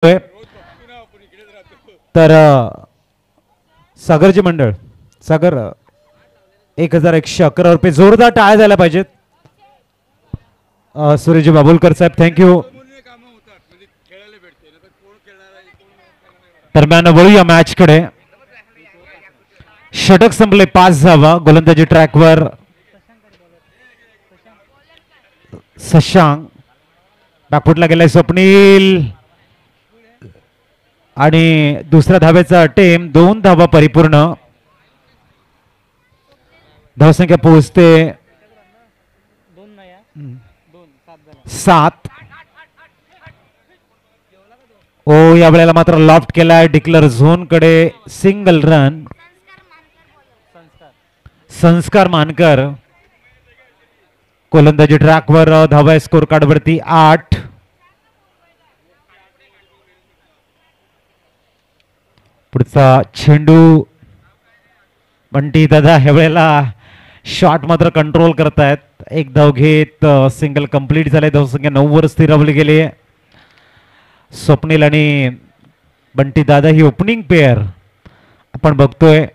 तर सागरजी मंडळ सागर 1111 रुपये जोरदार टाळ्या झाल्या पाहिजेत. सुरेशजी बाबुलकर साहेब थँक्यू. दरम्यान वळूया मॅच कडे. षटक संपले 5 धावा. गोलंदाजी ट्रॅकवर शशांक. बॅकफुटला गेलाय स्वप्नील आणि दुसऱ्या धावेचा अटेम 2 धावा परिपूर्ण. धावसंख्या पोहोचते 7. ओ या वेळेला मात्र लॉफ्ट केलाय डिक्लर झोन कडे. Single run. संस्कार मानकर. गोलंदाजी ट्रॅकवर धावा स्कोर कार्ड वरती 8. पुढचा चेंडू बंटी दादा ह्या वेळेला शॉट मात्र कंट्रोल करतायत. एक धाव घेत सिंगल कंप्लीट झाले. धावसंख्या 9 वर स्थिरावली गेली. स्वप्नील आणि बंटी दादा ही ओपनिंग पेअर आपण बघतोय.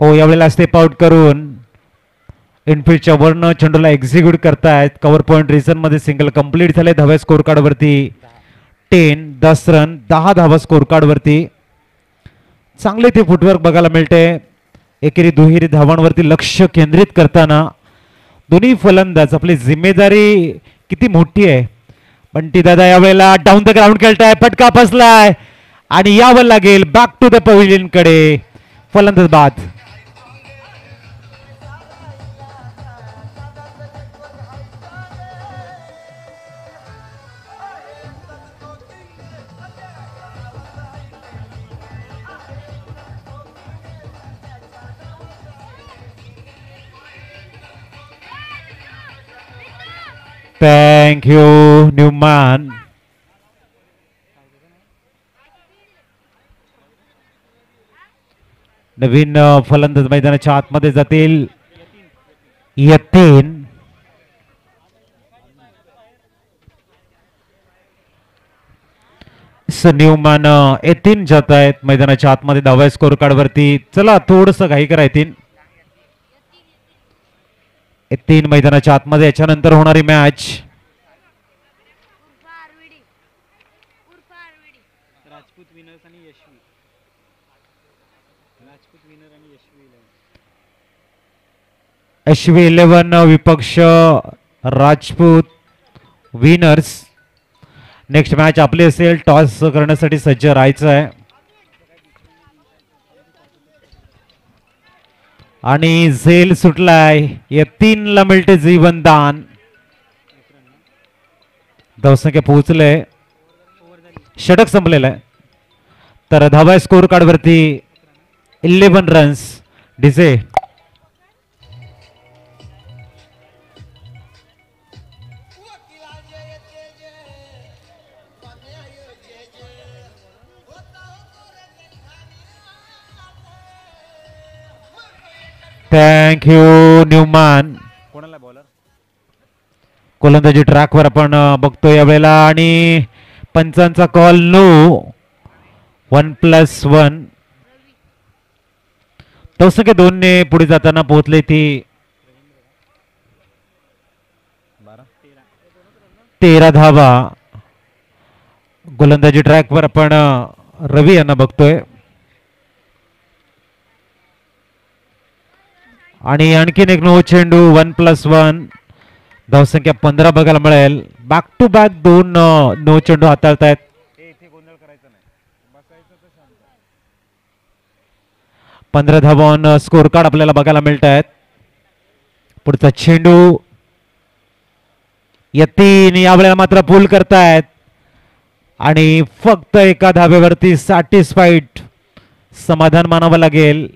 ओ यावेळेला स्टेप आउट करून इनफिल्डच्या वरनं चेंडूला एक्झिक्यूट करतायत. कव्हर पॉइंट रिझन मध्ये सिंगल कंप्लीट झाले. धाव्या स्कोर कार्ड वरती 10 रन 10 धावा स्कोर कार्ड वरती. चांगले ते फुटवर्क बघायला मिळते. एकेरी दुहेरी धावांवरती लक्ष केंद्रित करताना दोन्ही फलंदाज आपली जिम्मेदारी किती मोठी आहे. बंटी दादा यावेळेला डाऊन द ग्राउंड खेळताय. फटका फसलाय आणि यावं लागेल बॅक टू द पवेलियन कडे. फलंदाज बाद. Thank you Newman. नवीन फलंदाज मैदानाच्या आतमध्ये जातील. यतीन. न्यूमॅन यतीन जात आहेत मैदानाच्या आतमध्ये धावा स्कोर कार्ड वरती. चला थोडस घाई करा. यतीन मैदानाच्या आतमध्ये. याच्यानंतर होणारी मॅच यशवी 11 विपक्ष राजपूत विनर्स. नेक्स्ट मॅच आपली असेल. टॉस करण्यासाठी सज्ज राहायचं आहे आणि झेल सुटलाय. या 3 ला मिळते जीवनदान. धावसंख्या पोहोचले. षटक संपलेलं आहे. तर धावा स्कोर कार्ड वरती 11 runs. DJ thank you Newman. कोणाला बॉलर गोलंदाजी ट्रॅकवर आपण बघतो यावेळेला आणि पंचांचा कॉल नो. 1+1. धावसंख्या 2 ने पुढे जाताना पोहोचले ती 13 धावा. गोलंदाजी ट्रॅकवर आपण रवी यांना बघतोय आणि आणखीन एक नो चेंडू. 1+1. धावसंख्या 15 बघायला मिळेल. बॅक टू बॅक 2 नो चेंडू हाताळतायत. 15 धावा स्कोर कार्ड आपल्याला बघायला मिळत आहेत. पुढचा चेंडू यतीन यावेळेला मात्र पूल करतायत आणि फक्त एका धाब्यावरती सॅटिस्फाईड समाधान मानावं लागेल.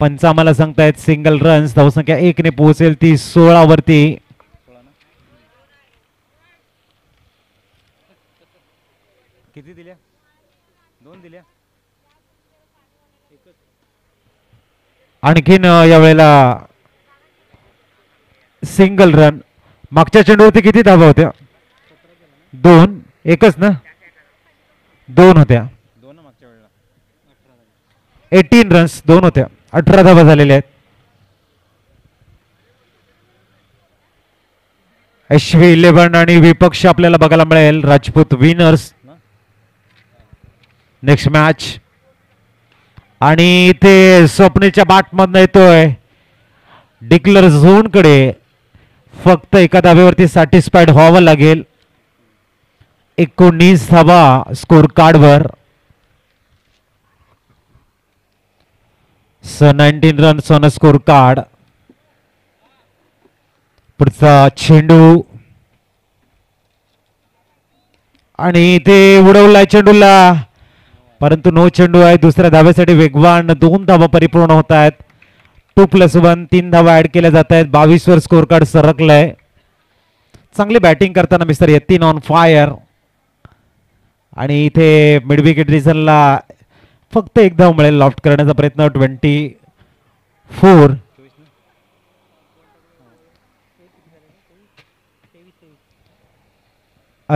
पंच आम्हाला सांगतायत सिंगल रन्स. धावसंख्या 1 ने पोहोचेल ती 16 वरती. किती दिल्या? 2 दिल्या. आणखीन यावेळेला सिंगल रन. मागच्या चेंडूवरती किती धावा होत्या? 2. एकच ना, दोन होत्या. 18 रन्स, दोन होत्या, 18 धावा झालेल्या आहेत. SV11 आणि विपक्ष आपल्याला बघायला मिळेल. Rajput winners next match. आणि ते स्वप्नीच्या बाटमधनं येतोय डिक्लर झोन कडे. फक्त एका धाब्यावरती सॅटिस्फाईड व्हावं लागेल. 19 धावा स्कोर कार्डवर. 19 रन्स ऑन स्कोर कार्ड. पुढचा चेंडू आणि ते उडवलाय चेंडूला, परंतु नो चेंडू आहे. दुसऱ्या धाव्यासाठी वेगवान 2 धावा परिपूर्ण होत आहेत. 2+1 3 धावा ऍड केल्या जात आहेत. 22 वर स्कोर कार्ड सरकलाय. चांगली बॅटिंग करताना मिस्टर यतीन ऑन फायर. आणि इथे मिड विकेट रिझनला फक्त एक धाव मिळेल. लॉफ्ट करण्याचा प्रयत्न. 24.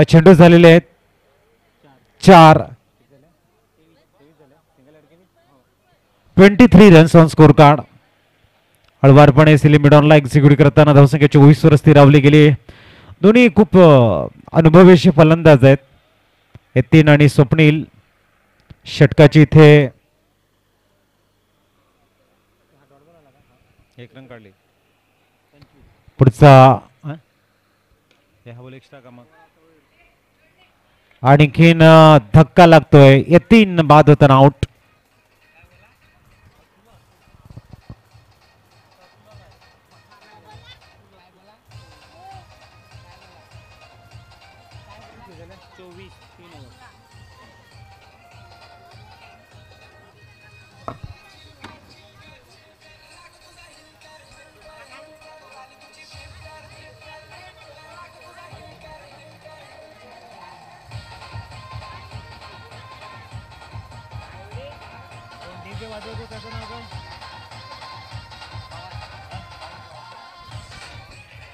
चेंडू झालेले आहेत 4. 23 रन्स ऑन स्कोर कार्ड. हळवारपणे सिलिमिडॉनला एक्झिक्यूट करताना धावसंख्या 24 वर स्थिरावली गेली. दोन्ही खूप अनुभवी फलंदाज आहेत, यतीन आणि स्वप्नील. षटकाची इथे एक रन काढली. पुढचा आणखीन धक्का लागतोय. यतीन बाद होताना आउट.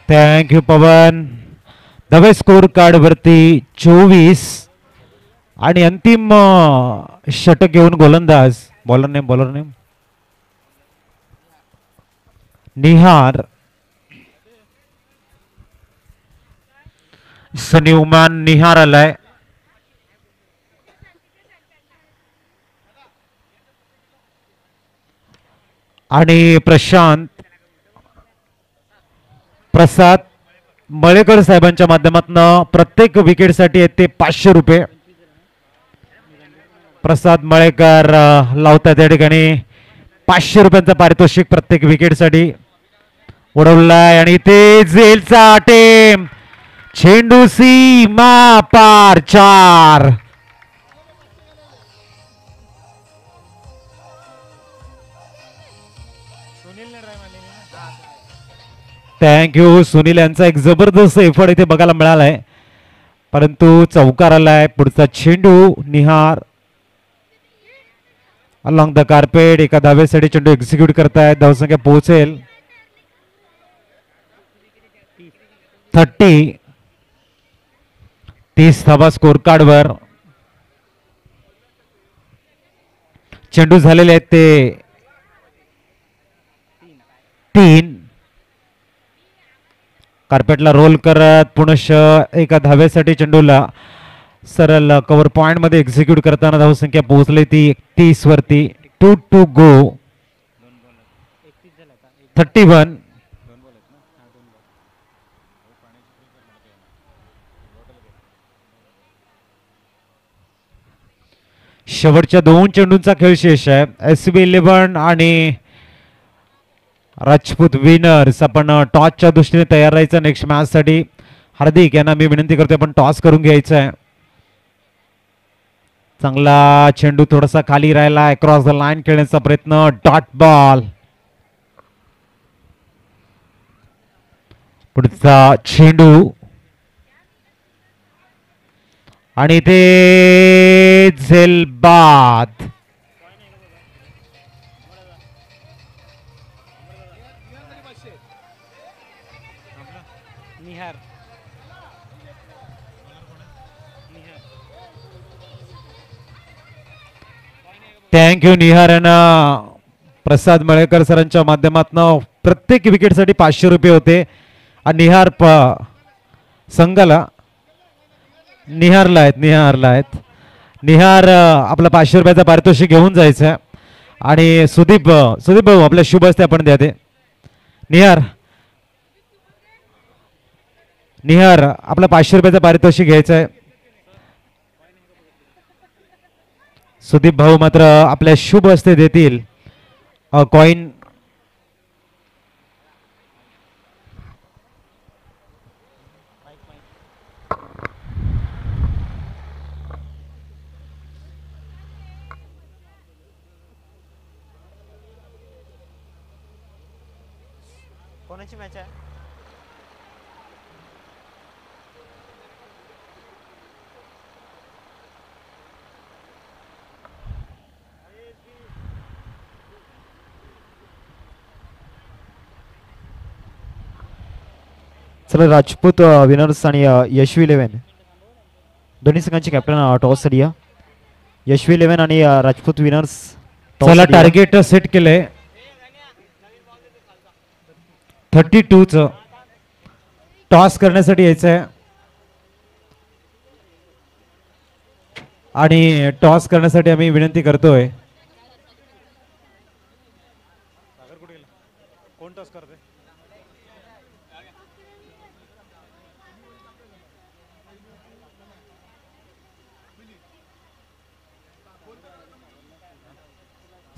थँक्यू पवन. नवे स्कोर कार्ड वरती 24 आणि अंतिम षटक घेऊन गोलंदाज. बॉलर नेम निहार. सनी उमान निहार आलाय. आणि प्रसाद मळेकर साहेबांच्या माध्यमातून प्रत्येक विकेटसाठी आहेत ते 500 रुपये. प्रसाद मळेकर लावतात या ठिकाणी 500 रुपयांचा पारितोषिक प्रत्येक विकेटसाठी. उडवलाय आणि ते झेलचा अटेम. चेंडू सीमा पार. 4. थँक्यू. सुनील यांचा एक जबरदस्त एफर्ट इथे बघायला मिळालाय, परंतु चौकार आलाय. पुढचा चेंडू निहार अलॉंग द कार्पेट. एका धावेसाठी चेंडू एक्झिक्यूट करतायत. धावसंख्या पोहोचेल 30. 30 धावा स्कोर कार्डवर. चेंडू झालेले आहेत ते 3. कार्पेटला रोल करत पुनश एका धाव्यासाठी चेंडूला सरळ कव्हर पॉइंट मध्ये एक्झिक्यूट करताना धावसंख्या पोहोचली ती 31 वरती. 2 to go. 31. शेवटच्या 2 चेंडूंचा खेळ शेष आहे. SV11 आणि राजपूत विनर्स. आपण टॉसच्या दृष्टीने तयार राहायचं नेक्स्ट मॅच साठी. हार्दिक यांना मी विनंती करतोय आपण टॉस करून घ्यायचं आहे. चांगला चेंडू थोडासा खाली राहिला. क्रॉस द लाईन खेळण्याचा प्रयत्न. Dot ball. पुढचा चेंडू आणि ते झेल बाद. थँक्यू निहार यांना प्रसाद मळेकर सरांच्या माध्यमातून प्रत्येक विकेटसाठी 500 रुपये होते आणि संघाला निहारला आहेत निहार आपला 500 रुपयाचा पारितोषिक घेऊन जायचं आहे आणि सुदीप भाऊ आपल्या शुभ असते आपण द्या ते निहार आपला 500 रुपयाचा पारितोषिक घ्यायचं आहे सुदीप भाऊ मात्र आपल्या शुभ हस्ते देतील कॉइन कोणाची मॅच आहे चला राजपूत विनर्स आणि यशवी 11 दोन्ही संघांचे कॅप्टन टॉस साठी यशवी 11 आणि राजपूत विनर्स चला टार्गेट सेट केलंय 32च टॉस करण्यासाठी यायचं आहे आणि टॉस करण्यासाठी आम्ही विनंती करतोय कोण टॉस करते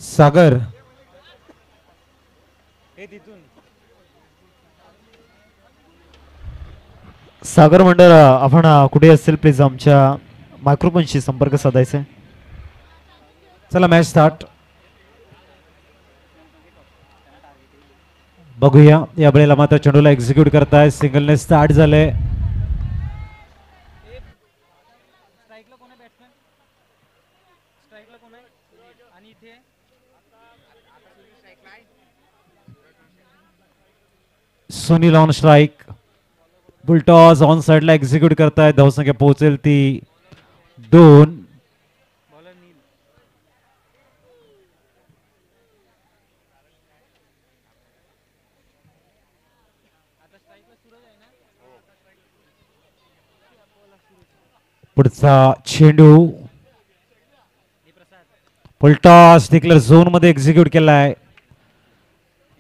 सागर सागर मंडळ आपण कुठे असेल प्लीज आमच्या मायक्रोफोनशी संपर्क साधायचा चला मॅच स्टार्ट बघूया या वेळेला मात्र चेंडूला एक्झिक्यूट करताय सिंगलने स्टार्ट झाले सुनील ऑन स्ट्राइक बुलटॉस ऑन साइडला एक्झिक्यूट करताय धावसंख्या पोहोचेल ती 2 पुढचा चेंडू फुलटॉस डिक्लेअर झोन मध्ये एक्झिक्यूट केलाय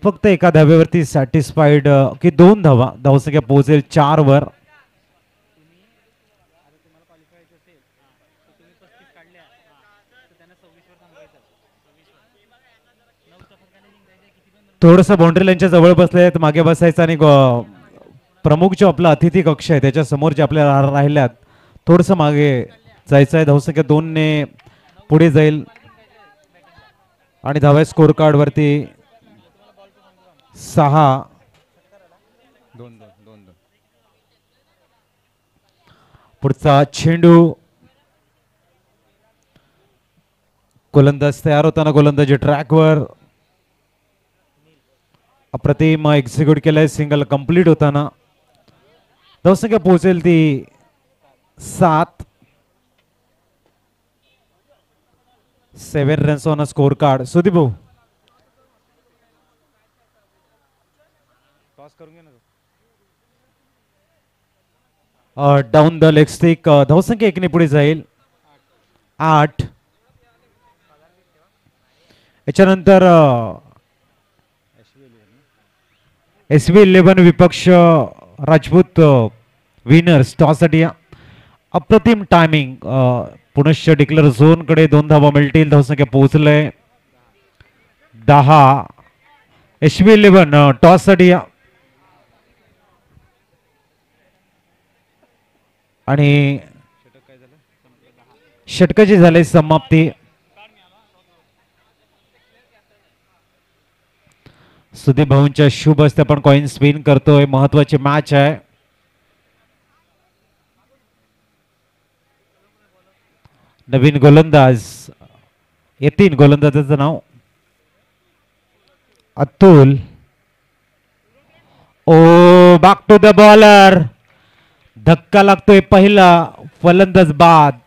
फक्त एका धाब्यावरती सॅटिस्फाईड की 2 धावा धावसंख्या पोहोचेल 4 वर थोडस बाउंड्री लाईनच्या जवळ बसले आहेत मागे बसायचं आणि प्रमुख जो आपला अतिथी कक्ष आहे त्याच्या समोर जे आपल्याला राहिल्यात थोडस मागे जायचं आहे धावसंख्या 2 ने पुढे जाईल आणि धावा स्कोर कार्ड वरती 6 पुढचा चेंडू गोलंदाज तयार होताना गोलंदाजी ट्रॅकवर अप्रतिम एक्झिक्यूट केलाय सिंगल कंप्लीट होताना धावसंख्या पोहोचेल ती 7 runs on a score card Sudeep भाऊ डाऊन द लेग स्टिक धावसंख्या 1 ने पुढे जाईल 8 याच्यानंतर SV 11 विपक्ष राजपूत विनर्स टॉस साठी अप्रतिम टायमिंग पुनश्च डिक्लेअर झोन कडे 2 धावा मिळतील धावसंख्या पोहोचलंय 10 SV 11 टॉस साठी आणि षटकाची झाली समाप्ती सुदीप भाऊंच्या शुभ हस्ते आपण कॉइन स्पिन करतोय महत्वाची मॅच आहे नवीन गोलंदाज येतील गोलंदाजाचं नाव अतुल ओ बॅक टू द बॉलर धक्का लागतोय पहिला फलंदाज बाद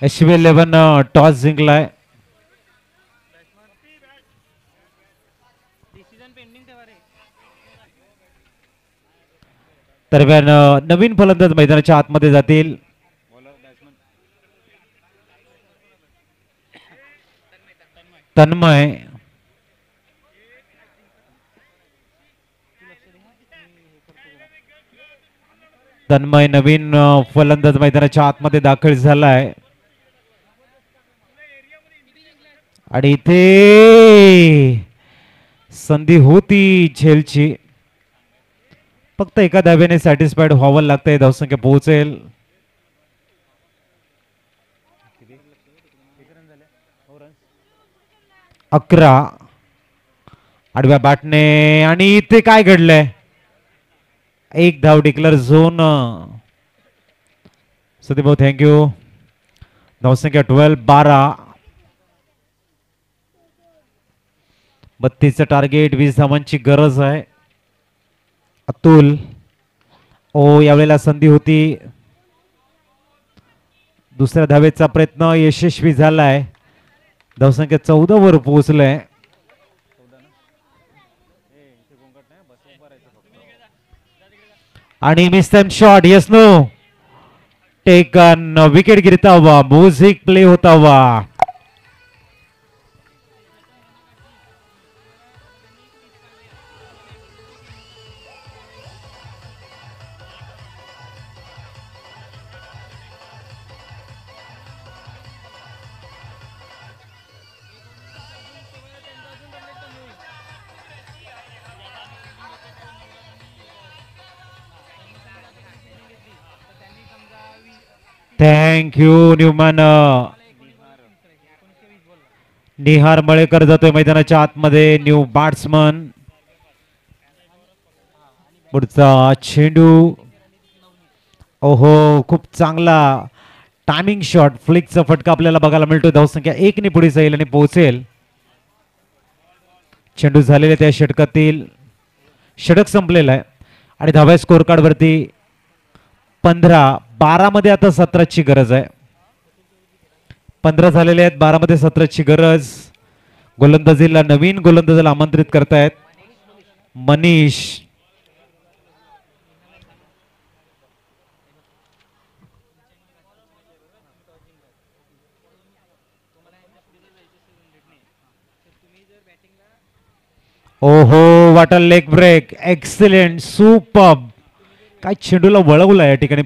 SV11 टॉस जिंकलाय. दरम्यान नवीन फलंदाज मैदानाच्या आतमध्ये जातील. तन्मय तन्मय नवीन फलंदाज मैदानाच्या आतमध्ये दाखल झालाय आणि इथे संधी होती झेलची. फक्त एका धाब्याने सॅटिस्फाईड व्हावं लागतंय. धावसंख्या पोहोचेल. अकरा. आडव्या बॅटने आणि इथे काय घडलंय. एक धाव डिक्लेअर झोन. सती भाऊ थँक्यू. धावसंख्या 12. 32चं टार्गेट. 20 धावांची गरज आहे. अतुल यावेळेला संधी होती. दुसऱ्या धावेचा प्रयत्न यशस्वी झालाय. धावसंख्या 14 वर पोहोचलाय. आणि mistimed shot. Yes no taken. Wicket गिरता हुआ म्यूजिक प्ले होता हुआ. Thank you Newman. Nihar Malekar जातोय मैदानाच्या आतमध्ये. New batsman. पुढचा चेंडू. ओहो खूप चांगला टायमिंग शॉट. फ्लिकचा फटका आपल्याला बघायला मिळतो. धावसंख्या 1 ने पुढे जाईल आणि पोहोचेल. चेंडू झालेले त्या षटकातील. षटक संपलेला आहे आणि धाव्या स्कोर कार्ड वरती 15. 12 मध्ये आता 17ची गरज आहे. 15 झालेले आहेत. 12 मध्ये 17ची गरज. गोलंदाजीला नवीन गोलंदाजाला आमंत्रित करतायत मनीष. ओहो what a leg break. Excellent. Super. काय चेंडूला वळवला या ठिकाणी.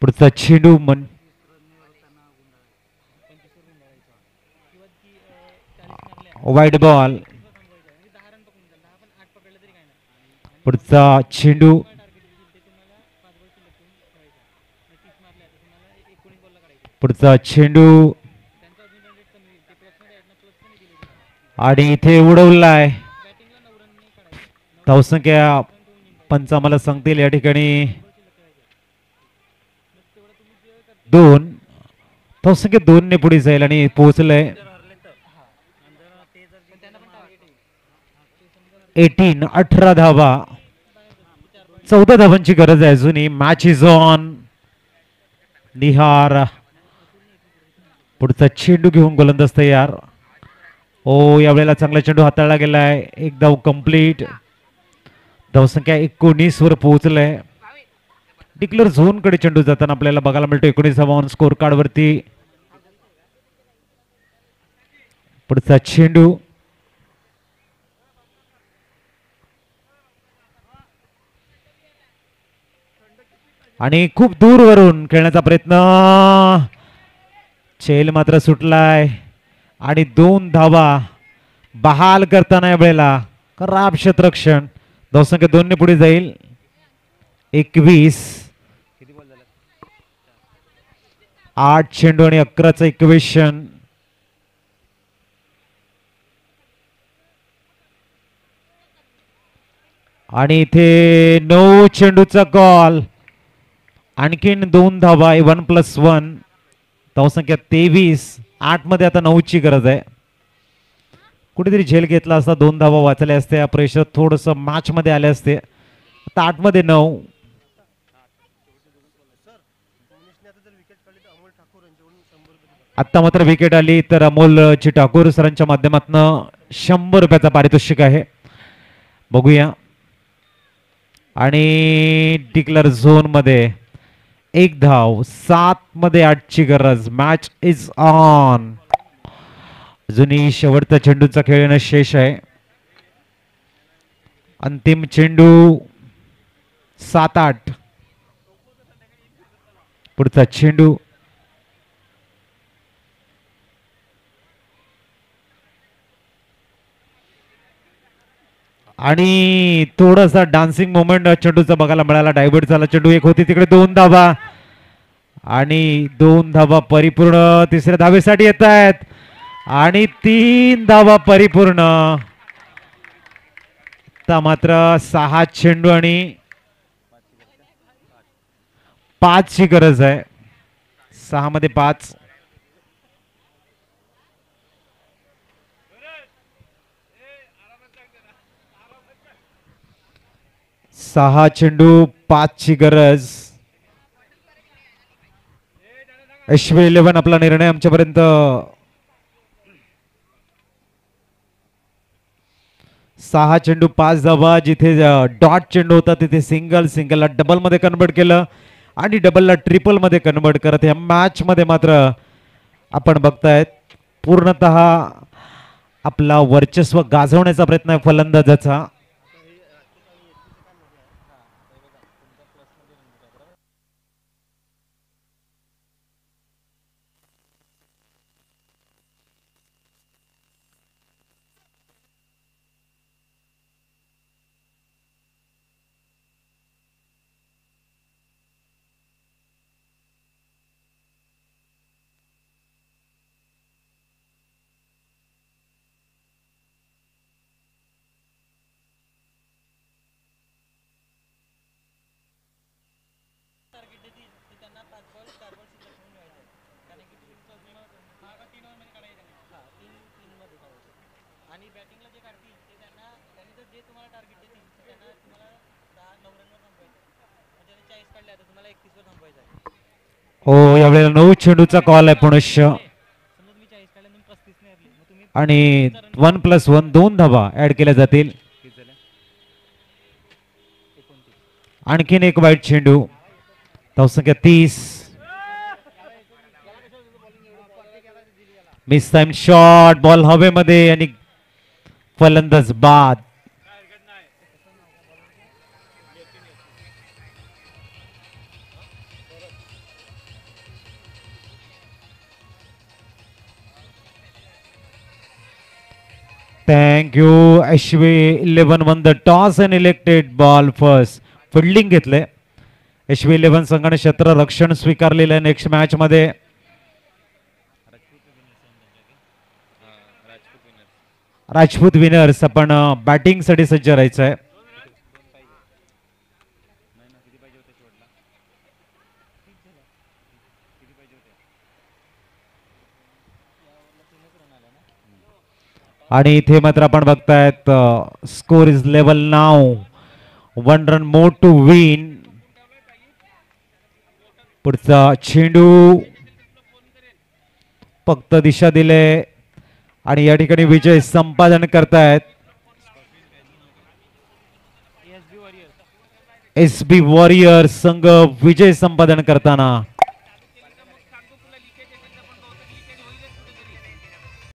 पुढचा चेंडू वाईड बॉल. पुढचा चेंडू. पुढचा चेंडू आणि इथे उडवलाय. धावसंख्या पंच आम्हाला सांगतील या ठिकाणी 2. धावसंख्या 2 ने पुढे जाईल आणि पोहोचलंय 18 धावा. 14 धावांची गरज आहे अजूनही. Match is on. निहार पुढचा चेंडू घेऊन गोलंदाज तयार. यावेळेला चांगला चेंडू हाताळला गेलाय. एक धाव कंप्लीट. धावसंख्या 19 वर पोहोचलाय. डिक्लेअर झोन कडे चेंडू जाताना आपल्याला बघायला मिळतो. 19 धावा ऑन स्कोर कार्ड वरती. पुढचा चेंडू. आणि खूप दूरवरून खेळण्याचा प्रयत्न. चेल मात्र सुटलाय आणि 2 धावा बहाल करताना या वेळेला खराब क्षेत्ररक्षण. धावसंख्या 2 ने पुढे जाईल. 21. 8 चेंडू आणि 11चं इक्वेशन. आणि इथे 9 चेंडूचा कॉल. आणखीन 2 धावा. 1+1. धावसंख्या 23. 8 मध्ये आता 9ची गरज आहे. कुठेतरी झेल घेतला असता 2 धावा वाचल्या असत्या. प्रेशर थोडस मॅच मध्ये आले असते. आता 8 मध्ये 9. आत्ता मात्र विकेट आली तर अमोल ठाकूर सरांच्या माध्यमातून 100 रुपयाचा पारितोषिक आहे. बघूया. आणि डिक्लेअर झोन मध्ये 1 धाव, 7 मध्ये 8 ची गरज. Match is on. अजूनही शेवटचा चेंडूचा खेळ येणं शेष आहे. अंतिम चेंडू 7-8. पुढचा चेंडू आणि थोडासा डान्सिंग मोमेंट चेंडूचा बघायला मिळाला. डायव्हर्ट झाला चेंडू. एक होती तिकडे 2 धावा आणि 2 धावा परिपूर्ण. तिसऱ्या धावेसाठी येत आहेत आणि 3 धावा परिपूर्ण. आता मात्र 6 चेंडू आणि 5 ची गरज आहे. 6 मध्ये 5. सहा चेंडू 5 ची गरज. SV11 आपला निर्णय आमच्यापर्यंत 6 चेंडू 5 धावा. जिथे डॉट चेंडू होता तिथे सिंगलला डबल मध्ये कन्वर्ट केलं आणि डबलला ट्रिपल मध्ये कन्वर्ट करत या मॅच मध्ये मात्र आपण बघतायत पूर्णतः आपला वर्चस्व गाजवण्याचा प्रयत्न आहे फलंदाजाचा. हो, यावेळेला 9 चेंडूचा कॉल आहे पुनश्च आणि 1+1 2 धावा ऍड केल्या जातील. आणखीन एक वाईट चेंडू. धावसंख्या 30. Miss time shot. बॉल हवेमध्ये आणि फलंदाज बाद. Thank you. SV11 won the toss and elected ball first. Fielding घेतले. SV11 संघाने क्षेत्ररक्षण स्वीकारलेलं आहे नेक्स्ट मॅच मध्ये. राजपूत विनर्स आपण बॅटिंग साठी सज्ज राहायचं आहे. आणि इथे मात्र आपण बघतायत score is level now. 1 run more to win. पुढचा चेंडू फक्त दिशा दिले आणि या ठिकाणी विजय संपादन करतायत SB वॉरियर्स संघ. विजय संपादन करताना